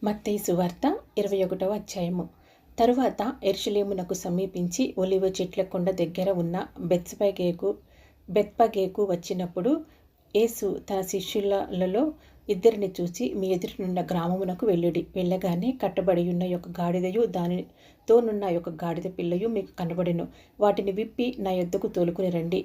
మత్తయి సువార్త 21వ అధ్యాయము. తరువాత యెరూషలేమునకు సమీపించి ఒలీవ చెట్ల కొండ దగ్గర ఉన్న బెత్పగేకు వచ్చినప్పుడు యేసు తన శిష్యులలో ఇద్దరిని చూచి, మీ ఎదుటనున్న గ్రామమునకు వెళ్ళుడి. వెళ్ళగానే కట్టబడియున్న ఒక గాడిదయు దానితోనున్న ఒక గాడిద పిల్లయు మీకు కనబడెను. వాటిని విప్పి నా యొద్దకు తోలుకుని రండి.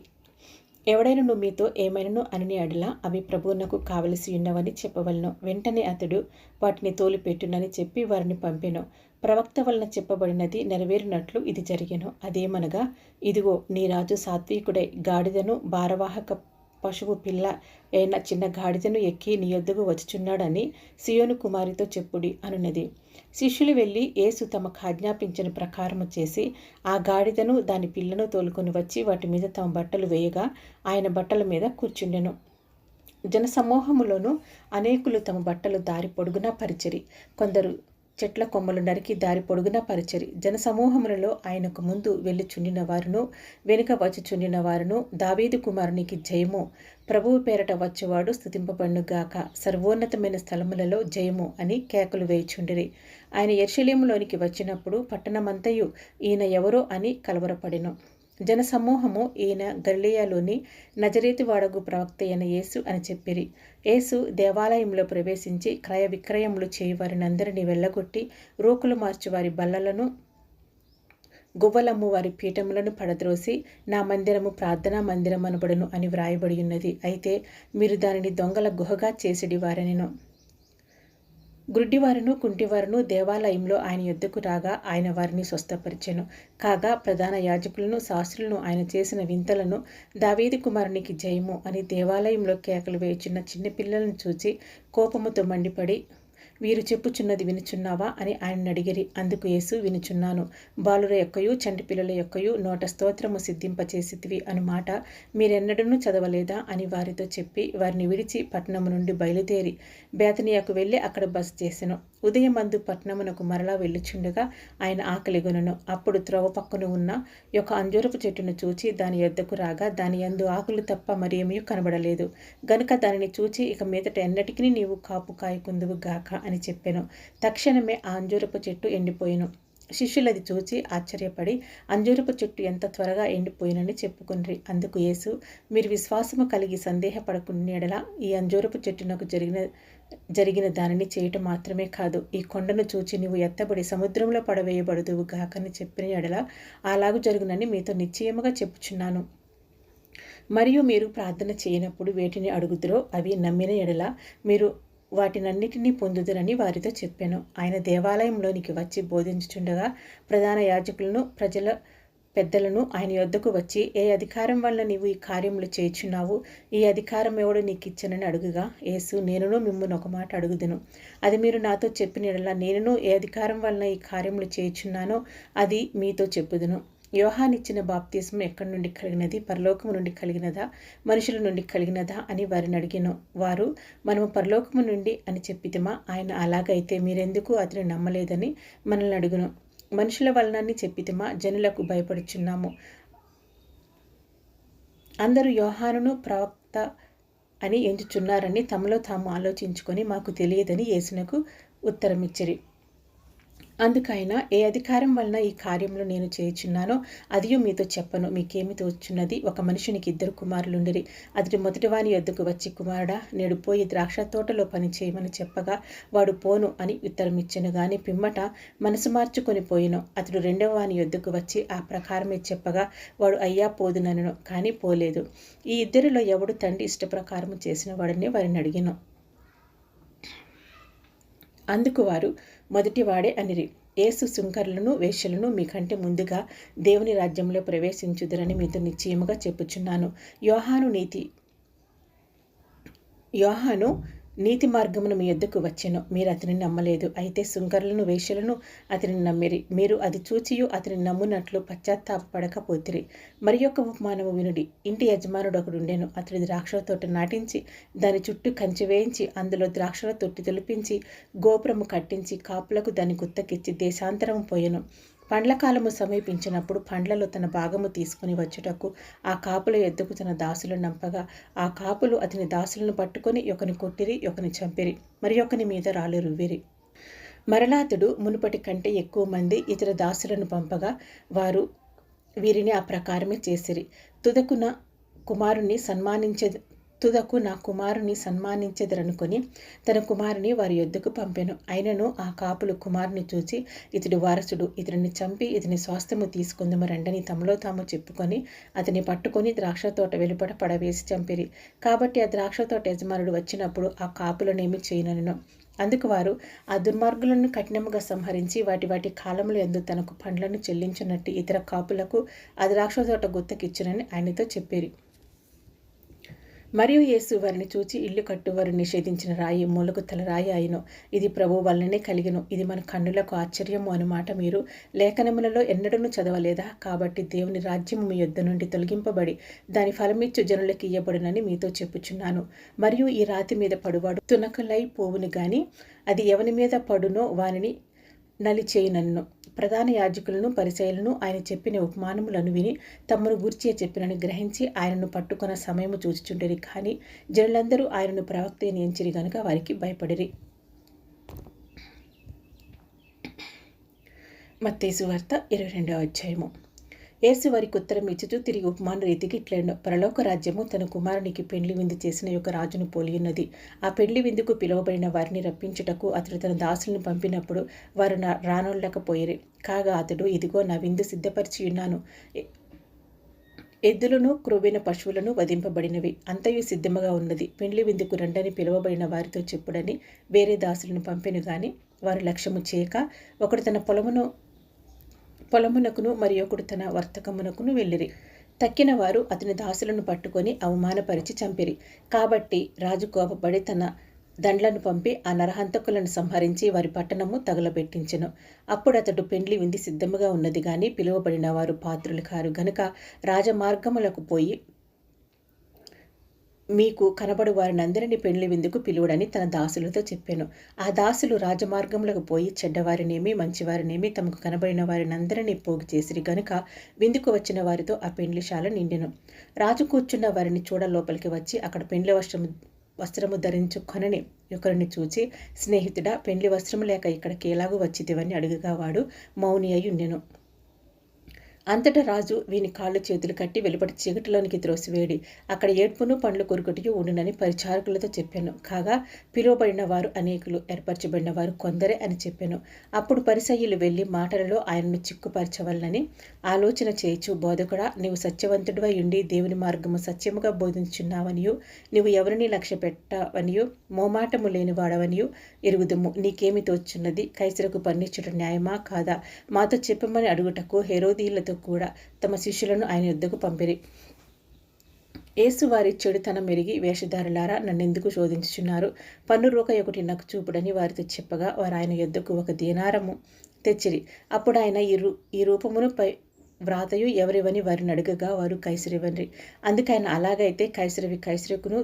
ఎవడైనను మీతో ఏమైనను అని అడిలా అవి ప్రభువునకు కావలసి ఉన్నవని చెప్పవలను. వెంటనే అతడు వాటిని తోలిపెట్టునని చెప్పి వారిని పంపెను. ప్రవక్త వలన చెప్పబడినది నెరవేరినట్లు ఇది జరిగెను. అదేమనగా, ఇదిగో నీ రాజు సాత్వికుడై గాడిదను భారవాహక పశువు పిల్ల అయిన చిన్న గాడిదను ఎక్కి నీ యొద్దకు వచ్చుచున్నాడని సియోను కుమారితో చెప్పుడి అనున్నది. శిష్యులు వెళ్ళి యేసు తమకు ఆజ్ఞాపించిన ప్రకారము చేసి ఆ గాడిదను దాని పిల్లను తోలుకొని వచ్చి వాటి మీద తమ బట్టలు వేయగా ఆయన బట్టల మీద కూర్చుండెను. జనసమూహములోను అనేకులు తమ బట్టలు దారి పొడుగునా పరిచిరి. కొందరు చెట్ల కొమ్మలు నరికి దారి పొడుగునా పరిచిరి. జనసమూహములలో ఆయనకు ముందు వెళ్ళుచుండిన వారును వెనుక వచ్చుచుండిన వారును, దావీదు కుమారునికి జయము, ప్రభువు పేరట వచ్చేవాడు స్తుతింపబడునుగాక, సర్వోన్నతమైన స్థలములలో జయము అని కేకలు వేయుచుండిరి. ఆయన యెరూషలేములోనికి వచ్చినప్పుడు పట్టణమంతయు ఈయన ఎవరో అని కలవరపడెను. జనసమూహము ఈయన గలిలయలోని నజరేతు వాడగు ప్రవక్త అయిన యేసు అని చెప్పిరి. యేసు దేవాలయంలో ప్రవేశించి క్రయ విక్రయములు చేయువారినందరినీ వెళ్ళగొట్టి రోకులు మార్చు వారి బల్లలను, గువ్వలమ్ము వారి పీఠములను పడద్రోసి, నా మందిరము ప్రార్థనా మందిరం అనబడును అని వ్రాయబడి ఉన్నది. అయితే మీరు దానిని దొంగల గుహగా చేసిడి వారనెను. గ్రుడ్డివారును కుంటివారును దేవాలయంలో ఆయన యొద్దకు రాగా ఆయన వారిని స్వస్థపరిచెను. కాగా ప్రధాన యాజకులను శాస్త్రులను ఆయన చేసిన వింతలను, దావీదు కుమారునికి జయము అని దేవాలయంలో కేకలు వేయుచున్న చిన్నపిల్లలను చూచి కోపముతో మండిపడి, వీరు చెప్పుచున్నది వినుచున్నావా అని ఆయనను అడిగిరి. అందుకు యేసు, వినుచున్నాను. బాలుర యొక్కయు చంటి పిల్లల యొక్కయు నోట స్తోత్రము సిద్ధింపచేసితివి అను మాట మీరెన్నడూ చదవలేదా అని వారితో చెప్పి వారిని విడిచి పట్టణము నుండి బయలుదేరి బేతనియాకు వెళ్ళి అక్కడ బస చేసెను. ఉదయమందు పట్టణమునకు మరలా వెళ్ళుచుండగా ఆయన ఆకలిగొనెను. అప్పుడు త్రోవ పక్కన ఉన్న ఒక అంజూరపు చెట్టును చూచి దాని యొద్దకు రాగా దాని యందు ఆకులు తప్ప మరేమీ కనబడలేదు. గనుక దానిని చూచి, ఇక మీదట ఎన్నటికీ నీవు కాపు కాయకుందువు గాక అని చెప్పెను. తక్షణమే ఆ అంజూరపు చెట్టు ఎండిపోయెను. శిష్యులది చూచి ఆశ్చర్యపడి, అంజూరపు చెట్టు ఎంత త్వరగా ఎండిపోయినని చెప్పుకొనిరి. అందుకు యేసు, మీరు విశ్వాసము కలిగి సందేహపడకుని ఎడల ఈ అంజూరపు చెట్టునకు జరిగిన దానిని చేయటం మాత్రమే కాదు, ఈ కొండను చూచి నీవు ఎత్తబడి సముద్రంలో పడవేయబడుదువు గాకని చెప్పిన ఎడల అలాగు జరుగునని మీతో నిశ్చయముగా చెప్పుచున్నాను. మరియు మీరు ప్రార్థన చేయనప్పుడు వేటిని అడుగుదురో అవి నమ్మిన ఎడల మీరు వాటినన్నిటినీ పొందుదురని వారితో చెప్పాను. ఆయన దేవాలయంలోనికి వచ్చి బోధించుచుండగా ప్రధాన యాజకులను ప్రజల పెద్దలను ఆయన యొద్దకు వచ్చి, ఏ అధికారం వలన నీవు ఈ కార్యములు చేయుచున్నావు? ఈ అధికారం ఎవడు నీకు ఇచ్చనని అడుగుగా యేసు, నేనును మిమ్మును ఒక మాట అడుగుదును, అది మీరు నాతో చెప్పిన యెడల నేనును ఏ అధికారం వలన ఈ కార్యములు చేయుచున్నానో అది మీతో చెప్పుదును. యోహానిచ్చిన బాప్తిస్మం ఎక్కడి నుండి కలిగినది? పరలోకము నుండి కలిగినదా, మనుషుల నుండి కలిగినదా అని వారిని అడిగెను. వారు, మనము పరలోకము నుండి అని చెప్పితిమా. ఆయన, అలాగైతే మీరెందుకు అతని నమ్మలేదని మనల్ని అడుగును. మనుషుల వలనని చెప్పితిమా, జనులకు భయపడుచున్నాము. అందరూ యోహానును ప్రవక్త అని ఎంచుచున్నారని తమలో తాము ఆలోచించుకొని మాకు తెలియదని యేసునకు ఉత్తరమిచ్చిరి. అందుకైనా, ఏ అధికారం వలన ఈ కార్యములు నేను చేయుచున్నానో అదియు మీతో చెప్పను. మీకేమి తోచున్నది? ఒక మనుషునికి 2 కుమారులుండిరి. అతడు మొదటివాని యొద్దకు వచ్చి, కుమారుడా, నేడు పోయి ద్రాక్ష తోటలో పని చేయమని చెప్పగా వాడు పోను అని ఉత్తరమిచ్చెను. గాని పిమ్మట మనసు మార్చుకొని పోయెను. అతడు రెండవ వాని యొద్దకు వచ్చి ఆ ప్రకారమే చెప్పగా వాడు అయ్యా పోదుననెను, కానీ పోలేదు. ఈ ఇద్దరిలో ఎవడు తండ్రి ఇష్టప్రకారము చేసిన వాడని వారిని అడిగెను. అందుకు వారు, మొదటివాడే అనిరి. యేసు, సుంకరులను వేశ్యలను మీకంటే ముందుగా దేవుని రాజ్యంలో ప్రవేశించుదురని మీతో నిశ్చయముగా చెప్పుచున్నాను. యోహాను నీతి మార్గమును మీ యొద్దకు వచ్చెను, మీరు అతనిని నమ్మలేదు. అయితే సుంకరులను వేశ్యలను అతనిని నమ్మిరి. మీరు అది చూచియు అతనిని నమ్మునట్లు పశ్చాత్తాపపడకపోతిరి. మరి యొక్క ఉపమానము వినుడి. ఇంటి యజమానుడు ఒకడుండెను. అతడు ద్రాక్షల తోట నాటించి దాని చుట్టూ కంచె వేయించి అందులో ద్రాక్షల తొట్టి తొలిపించి గోపురము కట్టించి కాపులకు దాని గుత్తకిచ్చి దేశాంతరము పోయెను. పండ్ల కాలము సమీపించినప్పుడు పండ్లలో తన భాగము తీసుకుని వచ్చుటకు ఆ కాపుల యొద్దకు తన దాసులను నంపగా ఆ కాపులు అతని దాసులను పట్టుకొని ఒకని కొట్టిరి, ఒకని చంపిరి, మరి ఒకని మీద రాళ్ళు రువ్విరి. మరలాతుడు మునుపటి కంటే ఎక్కువ మంది ఇతర దాసులను పంపగా వారు వీరిని ఆ ప్రకారమే చేసిరి. తుదకు నా కుమారుని సన్మానించెదరనుకొని తన కుమారుని వారి యొద్దకు పంపెను. అయినను ఆ కాపులు కుమారుని చూచి, ఇతడు వారసుడు, ఇతడిని చంపి ఇతని స్వాస్థ్యము తీసుకుందుము రండని తమలో తాము చెప్పుకొని అతని పట్టుకొని ద్రాక్షతోట వెలుపట పడవేసి చంపిరి. కాబట్టి ఆ ద్రాక్షతోట యజమానుడు వచ్చినప్పుడు ఆ కాపులనేమి చేయనను. అందుకు వారు ఆ దుర్మార్గులను కఠినముగా సంహరించి వాటి కాలములు యందు తనకు పండ్లను చెల్లించున్నట్టు ఇతర కాపులకు ఆ ద్రాక్షతోట గుత్తకిచ్చునని ఆయనతో చెప్పిరి. మరియు యేసు వారిని చూచి, ఇల్లు కట్టువారు నిషేధించిన రాయి మూలకు తల రాయి అయిను. ఇది ప్రభువు వల్లనే కలిగెను. ఇది మన కన్నులకు ఆశ్చర్యము అనుమాట మీరు లేఖనములలో ఎన్నడూ చదవలేదా? కాబట్టి దేవుని రాజ్యము మీ యొద్ద నుండి తొలగింపబడి దాని ఫలమిచ్చు జనులకు ఇయ్యబడునని మీతో చెప్పుచున్నాను. మరియు ఈ రాతి మీద పడువాడు తునకలై పోవును గాని అది ఎవని మీద పడునో వానిని నలిచేయునన్ను. ప్రధాన యాజకులను పరిసయ్యులను ఆయన చెప్పిన ఉపమానములను విని తమను గూర్చి చెప్పినని గ్రహించి ఆయనను పట్టుకున్న సమయము చూచుచుండిరి. కానీ జనులందరూ ఆయనను ప్రవక్త అని ఎంచిరి గనుక వారికి భయపడిరి. మత్తయి సువార్త 22వ అధ్యాయము. యేసు వారికి ఉత్తరం ఇచ్చుచు తిరిగి ఉపమాన రీతికి ఇట్లెను. పరలోక రాజ్యము తన కుమారునికి పెండ్లి విందు చేసిన యొక్క రాజును పోలియున్నది. ఆ పెండ్లి విందుకు పిలువబడిన వారిని రప్పించుటకు అతడు తన దాసులను పంపినప్పుడు వారు రానోళ్ళకపోయిరి. కాగా అతడు, ఇదిగో నా విందు సిద్ధపరిచి ఉన్నాను, ఎద్దులను క్రొవ్విన పశువులను వధింపబడినవి, అంతయు సిద్ధముగా ఉన్నది, పెండ్లి విందుకు రండని పిలువబడిన వారితో చెప్పుడని వేరే దాసులను పంపెను గాని వారు లక్ష్యము చేయక ఒకడు తన పొలమునకును మరి ఒకడు తన వర్తకమునకును వెళ్ళిరి. తక్కిన వారు అతని దాసులను పట్టుకొని అవమానపరిచి చంపిరి. కాబట్టి రాజు కోపపడి తన దండ్లను పంపి ఆ నరహంతకులను సంహరించి వారి పట్టణము తగులబెట్టించెను. అప్పుడు అతడు పెండ్లి వింది సిద్ధముగా ఉన్నది గాని పిలువబడిన వారు పాత్రులు కారు గనుక రాజమార్గములకు పోయి మీకు కనబడు వారినందరినీ పెండ్లి విందుకు పిలువడని తన దాసులతో చెప్పాను. ఆ దాసులు రాజమార్గములకు పోయి చెడ్డవారినేమి మంచివారినేమి తమకు కనబడిన వారినందరినీ పోగు చేసిరి గనుక విందుకు వచ్చిన వారితో ఆ పెండ్లిశాల నిండెను. రాజు కూర్చున్న వారిని చూడ లోపలికి వచ్చి అక్కడ పెండ్లి వస్త్రము ధరించుకొనని ఒకరిని చూచి, స్నేహితుడా, పెండ్లి వస్త్రము లేక ఇక్కడికి ఎలాగూ వచ్చితివని అడుగుగా వాడు మౌని అయి ఉండెను. అంతటా రాజు వీని కాళ్ళు చేతులు కట్టి వెలుపటి చీకటిలోనికి త్రోసివేడి అక్కడ ఏడ్పును పండ్లు కొరుకుటియు ఉండునని పరిచారకులతో చెప్పాను. కాగా పిలువబడిన వారు అనేకులు, ఏర్పరచబడిన వారు కొందరే అని చెప్పాను. అప్పుడు పరిసయ్యులు వెళ్ళి మాటలలో ఆయనను చిక్కుపరచవలనని ఆలోచన చేయుచు, బోధకుడా, నీవు సత్యవంతుడివై ఉండి దేవుని మార్గము సత్యముగా బోధించున్నావనియు నీవు ఎవరిని లక్ష్య పెట్టవనియు మోమాటము లేని వాడవనియు ఎరుగుదుము. నీకేమి తోచున్నది? కైసరకు పన్నిచ్చుట న్యాయమా కాదా? మాతో చెప్పమని అడుగుటకు హెరోదీయులతో కూడా తమ శిష్యులను ఆయన యొద్దకు పంపిరి. యేసు వారి చెడుతనం మెరిగి, వేషధారులారా, నన్నెందుకు శోధించుచున్నారు? పన్ను రూక ఒకటి నాకు చూపుడని వారితో చెప్పగా వారు ఆయన యొద్దకు 1 దీనారము తెచ్చిరి. అప్పుడు ఆయన ఈ రూపమును వ్రాతయు ఎవరివని వారిని అడుగగా వారు కైసరివని. అందుకైన అలాగైతే కైసరివి కైసరుకును,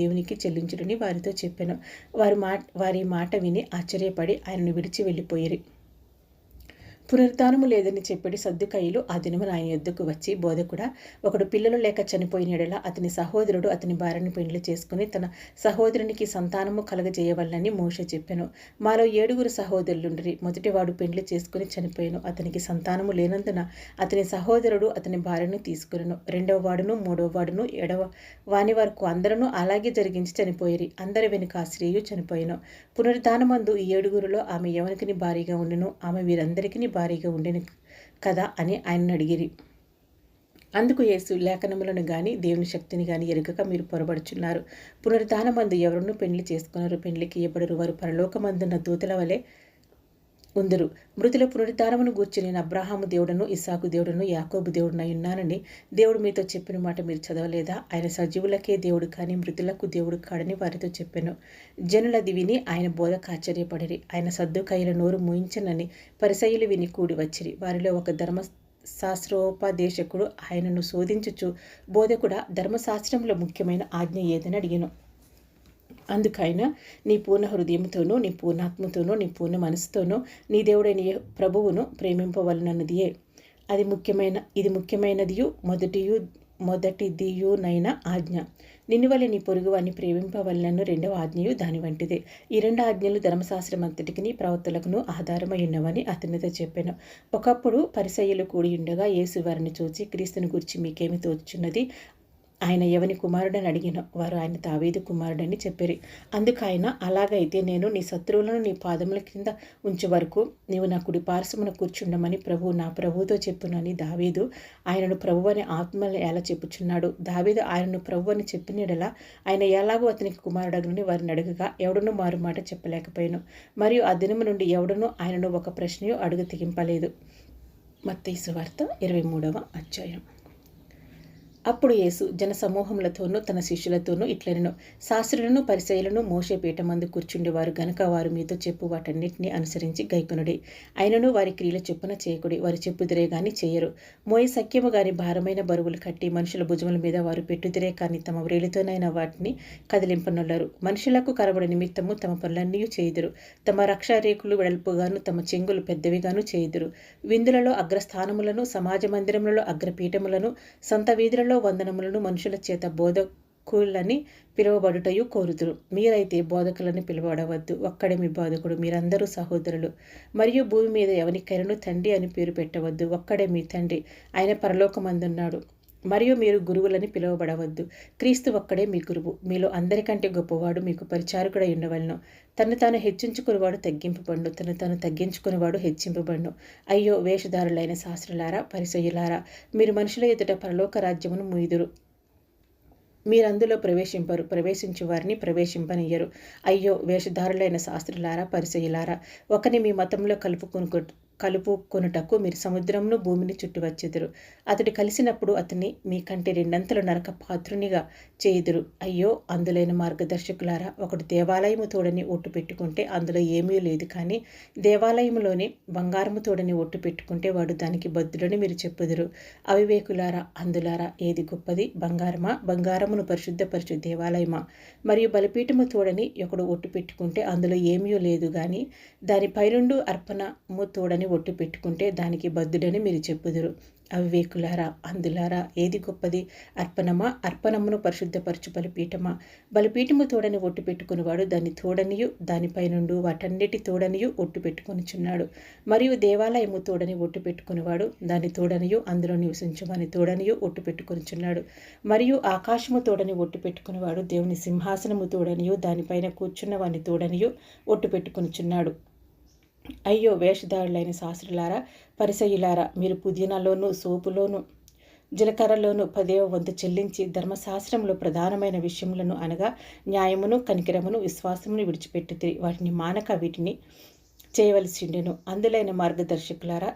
దేవునికి చెల్లించుడని వారితో చెప్పాను. వారి మాట విని ఆశ్చర్యపడి ఆయనను విడిచి వెళ్ళిపోయిరి. పునరుద్ధానము లేదని చెప్పి సద్దుకయ్యులు ఆ దినమున ఆయన యొద్దకు వచ్చి, బోధకుడా, ఒకడు పిల్లలు లేక చనిపోయిన యెడల అతని సహోదరుడు అతని భార్యను పెండ్లి చేసుకుని తన సహోదరునికి సంతానము కలగజేయవలనని మోషే చెప్పెను. మాలో 7 సహోదరులుండిరి. మొదటివాడు పెండ్లి చేసుకుని చనిపోయాను. అతనికి సంతానము లేనందున అతని సహోదరుడు అతని భార్యను తీసుకునెను. 2వ వాడును 3వ వాడును 7వ వాని వరకు అందరూ అలాగే జరిగించి చనిపోయిరి. అందరి వెనుక ఆ స్త్రీయు చనిపోయాను. పునరుద్ధానమందు ఈ 7 ఆమె ఎవరికి భారీగా ఉండెను? ఆమె వీరందరికీ భారీగా ఉండెను కదా అని ఆయనను అడిగిరి. అందుకు యేసు, లేఖనములను గాని దేవుని శక్తిని గాని ఎరుగక మీరు పొరబడుచున్నారు. పునరుద్ధానమందు ఎవరునూ పెండ్లి చేసుకున్నారు, పెండ్లికి ఇయ్యబడరు. వారు పరలోకమందున్న దూతల వలె ఉందురు. మృతుల పునరుద్ధానమును గూర్చి నేను అబ్రాహాము దేవుడను, ఇస్సాకు దేవుడను, యాకోబు దేవుడునై ఉన్నానని దేవుడు మీతో చెప్పిన మాట మీరు చదవలేదా? ఆయన సజీవులకే దేవుడు కానీ మృతులకు దేవుడు కాడని వారితో చెప్పెను. జనులది విని ఆయన బోధకు ఆశ్చర్యపడిరి. ఆయన సద్దుకయ్యుల నోరు మూయించనని పరిసయ్యులు విని కూడి వచ్చిరి. వారిలో ఒక ధర్మశాస్త్రోపదేశకుడు ఆయనను శోధించుచు, బోధకుడా, ధర్మశాస్త్రంలో ముఖ్యమైన ఆజ్ఞ ఏదని అడిగెను. అందుకైనా నీ పూర్ణ హృదయంతోనూ, నీ పూర్ణాత్మతోనూ, నీ పూర్ణ మనసుతోనూ నీ దేవుడైన ప్రభువును ప్రేమింపవలనన్నదియే. ఇది ముఖ్యమైనదియు మొదటిదియునైన ఆజ్ఞ. నిన్ను వలె నీ పొరుగువాని ప్రేమింపవలెనను రెండవ ఆజ్ఞయు దాని వంటిదే. ఈ 2 ఆజ్ఞలు ధర్మశాస్త్రమంతటికిని ప్రవక్తలకును ఆధారమై ఉన్నవని అతనితో చెప్పెను. ఒకప్పుడు పరిసయ్యులు కూడి ఉండగా యేసు వారిని చూచి, క్రీస్తుని గూర్చి మీకేమి తోచుచున్నది? ఆయన ఎవని కుమారుడని అడిగిన. వారు ఆయన దావీదు కుమారుడని చెప్పిరి. అందుకాయన, అలాగైతే నేను నీ శత్రువులను నీ పాదముల కింద ఉంచు వరకు నీవు నా కుడి పార్శ్వమున కూర్చుండమని ప్రభువు నా ప్రభువుతో చెప్పునని దావీదు ఆయనను ప్రభు అని ఆత్మలు ఎలా చెప్పుచున్నాడు. దావీదు ఆయనను ప్రభు అని చెప్పినడలా ఆయన ఎలాగో అతనికి కుమారుడగునని వారిని అడగగా ఎవడనూ మారుమాట చెప్పలేకపోయాను. మరియు ఆ దినము నుండి ఎవడనూ ఆయనను ఒక ప్రశ్నయు అడుగు తెగింపలేదు. మత్తయి సువార్త 23వ అధ్యాయం. అప్పుడు యేసు జనసమూహములతోనూ తన శిష్యులతోనూ ఇట్లనెను, శాస్త్రులను పరిసయ్యులను మోషే పీఠమందు కూర్చుండేవారు గనుక వారు మీతో చెప్పు వాటన్నిటిని అనుసరించి గైకొనుడి. అయినను వారి క్రియల చొప్పున చేయకుడి. వారు చెప్పుదురే గాని చేయరు. మోయ సఖ్యము గాని భారమైన బరువులు కట్టి మనుషుల భుజముల మీద వారు పెట్టుదిరే కానీ తమ వ్రేలితోనైనా వాటిని కదిలింపనొల్లరు. మనుషులకు కనబడి నిమిత్తము తమ పనులన్నీ చేయుదురు. తమ రక్షారేకులు వెడల్పుగాను తమ చెంగులు పెద్దవిగాను చేయుదురు. విందులలో అగ్రస్థానములను, సమాజ మందిరములలో అగ్రపీఠములను, సంత వీధులలో వందనములను మనుషుల చేత బోధకులని పిలువబడుటయు కోరుదురు. మీరైతే బోధకులను పిలువబడవద్దు. ఒక్కడే మీ బోధకుడు. మీరందరూ సహోదరులు. మరియు భూమి మీద ఎవరికైనాను తండ్రి అని పేరు పెట్టవద్దు. ఒక్కడే మీ తండ్రి, ఆయన పరలోకమందున్నాడు. మరియు మీరు గురువులని పిలువబడవద్దు. క్రీస్తు ఒక్కడే మీ గురువు. మీలో అందరికంటే గొప్పవాడు మీకు పరిచారకుడై ఉండవలెను. తను తాను హెచ్చించుకునేవాడు తగ్గింపబడును, తను తాను తగ్గించుకునేవాడు హెచ్చింపబడును. అయ్యో వేషధారులైన శాస్త్రులారా, పరిసయ్యులారా, మీరు మనుషుల ఎదుట పరలోక రాజ్యమును మూయుదురు. మీరందులో ప్రవేశింపరు, ప్రవేశించు వారిని ప్రవేశింపనియ్యరు. అయ్యో వేషధారులైన శాస్త్రులారా, పరిసయ్యులారా, ఒకని మీ మతంలో కలుపుకొనుటకు మీరు సముద్రమును భూమిని చుట్టి వచ్చెదరు. అతడు కలిసినప్పుడు అతన్ని మీకంటే 2 అంతలు నరక పాత్రునిగా చేయుదురు. అయ్యో అందులైన మార్గదర్శకులారా, ఒకడు దేవాలయము తోడని ఒట్టు పెట్టుకుంటే అందులో ఏమీ లేదు, కానీ దేవాలయములోని బంగారము తోడని ఒట్టు పెట్టుకుంటే వాడు దానికి బద్ధుడని మీరు చెప్పుదురు. అవివేకులారా, అందులారా, ఏది గొప్పది? బంగారమా? బంగారమును పరిశుద్ధపరచు దేవాలయమా? మరియు బలిపీఠము తోడని ఒకడు ఒట్టు పెట్టుకుంటే అందులో ఏమీ లేదు, కానీ దానిపైనుండు అర్పణము తోడని ఒట్టు పెట్టుకుంటే దానికి బద్ధుడని మీరు చెప్పుదురు. అవివేకులారా, అందులారా, ఏది గొప్పది? అర్పణమా? అర్పణమును పరిశుద్ధపరచు బలిపీఠమా? బలిపీఠము తోడని ఒట్టు పెట్టుకునివాడు దాన్ని తోడనియు దానిపైనుండు వాటన్నిటి తోడనియు ఒట్టు పెట్టుకొనిచున్నాడు. మరియు దేవాలయము తోడని ఒట్టు పెట్టుకునివాడు దాన్ని తోడనియు అందులో నివసించువాని తోడనియు ఒట్టు పెట్టుకొనిచున్నాడు. మరియు ఆకాశము తోడని ఒట్టు పెట్టుకునివాడు దేవుని సింహాసనము తోడనియు దానిపైన కూర్చున్న వాని తోడనియు ఒట్టు పెట్టుకొనిచున్నాడు. అయ్యో వేషధారులైన శాస్త్రులారా, పరిసయ్యులారా, మీరు పుదీనాలోను, సోపులోను, జీలకర్రలోను 10వ వంతు చెల్లించి ధర్మశాస్త్రంలో ప్రధానమైన విషయములను అనగా న్యాయమును, కనికరమును, విశ్వాసమును విడిచిపెట్టితిరి. వాటిని మానక వీటిని చేయవలసిండెను. అందులైన మార్గదర్శకులారా,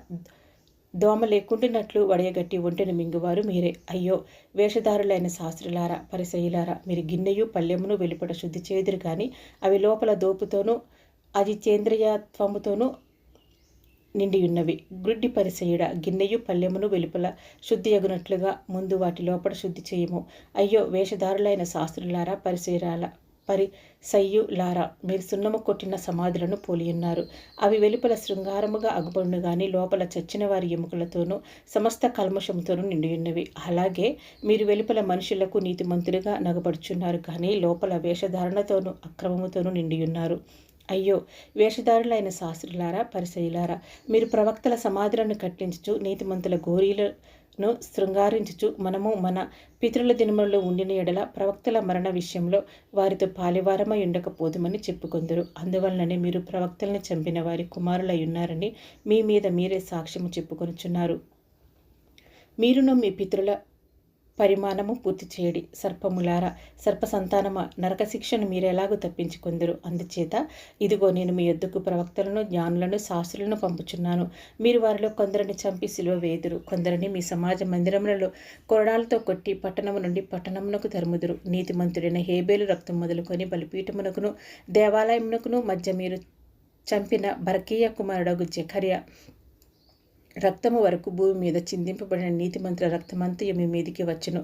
దోమ లేకుండానట్లు వడయగట్టి ఒంటెను మింగువారు మీరే. అయ్యో వేషధారులైన శాస్త్రులారా, పరిసయ్యులారా, మీరు గిన్నెయు పళ్ళెమును వెలుపట శుద్ధి చేయుదురు, కానీ అవి లోపల దోపుతోనూ అజితేంద్రియత్వముతోనూ నిండియున్నవి. గ్రుడ్డి పరిసయ్యుడా, గిన్నెయు పళ్ళెమును వెలుపల శుద్ధి అగునట్లుగా ముందు వాటి లోపల శుద్ధి చేయము. అయ్యో వేషధారులైన శాస్త్రులారా, పరిసయ్యులారా, మీరు సున్నము కొట్టిన సమాధులను పోలియున్నారు. అవి వెలుపల శృంగారముగా అగుపడును, గాని లోపల చచ్చిన వారి ఎముకలతోనూ సమస్త కల్మషముతోనూ నిండియున్నవి. అలాగే మీరు వెలుపల మనుషులకు నీతిమంతులుగా నగబడుచున్నారు, కానీ లోపల వేషధారణతోనూ అక్రమముతోనూ నిండియున్నారు. అయ్యో వేషధారులైన శాస్త్రులారా, పరిసయ్యులారా, మీరు ప్రవక్తల సమాధులను కట్టించుచు నీతిమంతుల గోరీలను శృంగారించుచు మనము మన పితరుల దినములలో ఉండిన ఎడల ప్రవక్తల మరణ విషయంలో వారితో పాలివారమై ఉండకపోదుమని చెప్పుకొందురు. అందువలననే మీరు ప్రవక్తలను చంపిన వారి కుమారులై ఉన్నారని మీ మీద మీరే సాక్ష్యము చెప్పుకొనుచున్నారు. మీరును మీ పితరుల పరిమాణము పూర్తి చేయడి. సర్పములారా, సర్ప సంతానమా, నరకశిక్షను మీరెలాగూ తప్పించుకొందురు. అందుచేత ఇదిగో నేను మీ యొద్దకు ప్రవక్తలను, జ్ఞానులను, శాస్త్రులను పంపుచున్నాను. మీరు వారిలో కొందరిని చంపి సిలువ వేయుదురు, కొందరిని మీ సమాజ మందిరములలో కొరడాలతో కొట్టి పట్టణము నుండి పట్టణమునకు తరుముదురు. నీతిమంతుడైన హేబేలు రక్తం మొదలుకొని బలిపీఠమునకును దేవాలయమునకును మధ్య మీరు చంపిన బరకీయ కుమారుడగు జెకర్యా రక్తము వరకు భూమి మీద చిందింపబడిన నీతిమంతుల రక్తమంతయు మీ మీదికి వచ్చును.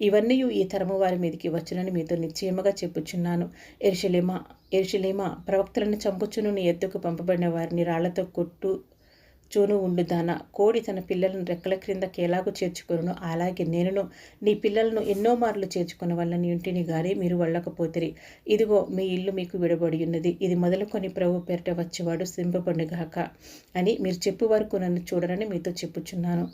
ఇవన్నీ ఈ తరము వారి మీదికి వచ్చునని మీతో నిశ్చయముగా చెప్పుచున్నాను. యెరూషలేమా, ప్రవక్తలను చంపుచును నీ ఎద్దుకు పంపబడిన వారిని రాళ్లతో చూను ఉండుదానా, కోడి తన పిల్లలను రెక్కల క్రిందకి ఎలాగూ చేర్చుకొనునో అలాగే నేనును నీ పిల్లలను ఎన్నో మార్లు చేర్చుకున్న వల్ల నీ ఇంటిని గాని మీరు వెళ్ళకపోతిరి. ఇదిగో మీ ఇల్లు మీకు విడబడి ఉన్నది. ఇది మొదలుకొని ప్రభు పేరిట వచ్చేవాడు సింపబడుగాక అని మీరు చెప్పు వరకు నన్ను చూడరని మీతో చెప్పుచున్నాను.